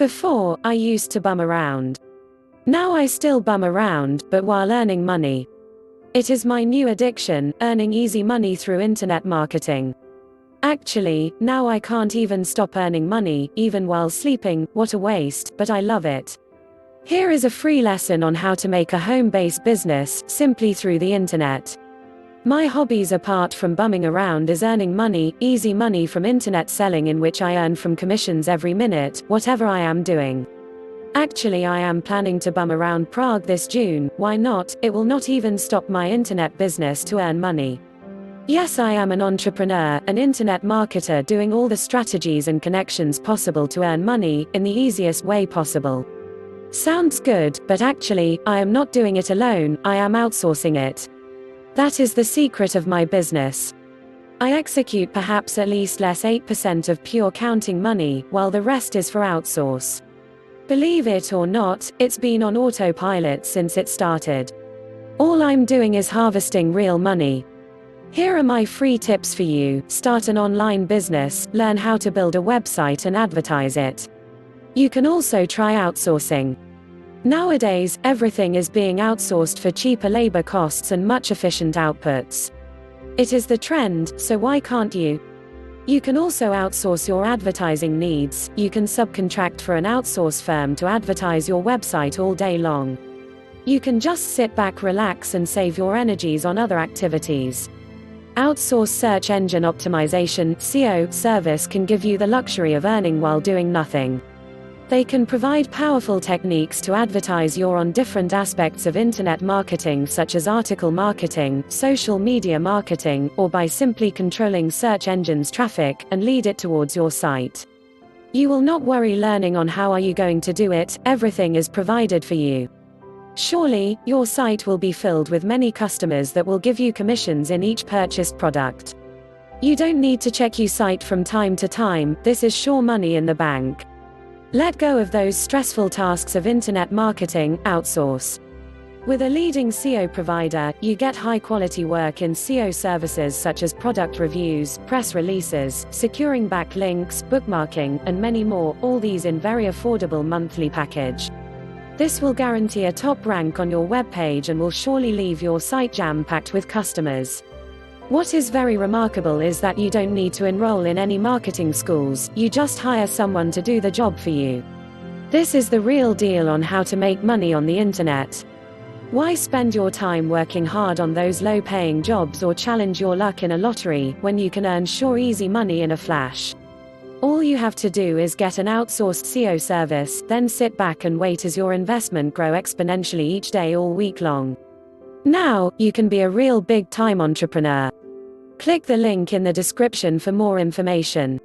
Before, I used to bum around. Now I still bum around, but while earning money. It is my new addiction, earning easy money through internet marketing. Actually, now I can't even stop earning money, even while sleeping. What a waste, but I love it. Here is a free lesson on how to make a home-based business, simply through the internet. My hobbies apart from bumming around is earning money, easy money from internet selling, in which I earn from commissions every minute, whatever I am doing. Actually, I am planning to bum around Prague this June. Why not? It will not even stop my internet business to earn money. Yes, I am an entrepreneur, an internet marketer, doing all the strategies and connections possible to earn money, in the easiest way possible. Sounds good, but actually, I am not doing it alone, I am outsourcing it. That is the secret of my business. I execute perhaps at least less 8% of pure counting money, while the rest is for outsource. Believe it or not, it's been on autopilot since it started. All I'm doing is harvesting real money. Here are my free tips for you. Start an online business, learn how to build a website and advertise it. You can also try outsourcing. Nowadays, everything is being outsourced for cheaper labor costs and much efficient outputs. It is the trend, so why can't you? You can also outsource your advertising needs. You can subcontract for an outsource firm to advertise your website all day long. You can just sit back, relax, and save your energies on other activities. Outsource search engine optimization (SEO) service can give you the luxury of earning while doing nothing. They can provide powerful techniques to advertise on different aspects of internet marketing, such as article marketing, social media marketing, or by simply controlling search engines' traffic and lead it towards your site. You will not worry learning on how are you going to do it. Everything is provided for you. Surely, your site will be filled with many customers that will give you commissions in each purchased product. You don't need to check your site from time to time. This is sure money in the bank. Let go of those stressful tasks of internet marketing, outsource. With a leading SEO provider, you get high-quality work in SEO services such as product reviews, press releases, securing backlinks, bookmarking, and many more, all these in very affordable monthly package. This will guarantee a top rank on your web page and will surely leave your site jam-packed with customers. What is very remarkable is that you don't need to enroll in any marketing schools, you just hire someone to do the job for you. This is the real deal on how to make money on the internet. Why spend your time working hard on those low-paying jobs or challenge your luck in a lottery, when you can earn sure easy money in a flash? All you have to do is get an outsourced SEO service, then sit back and wait as your investment grow exponentially each day all week long. Now, you can be a real big-time entrepreneur. Click the link in the description for more information.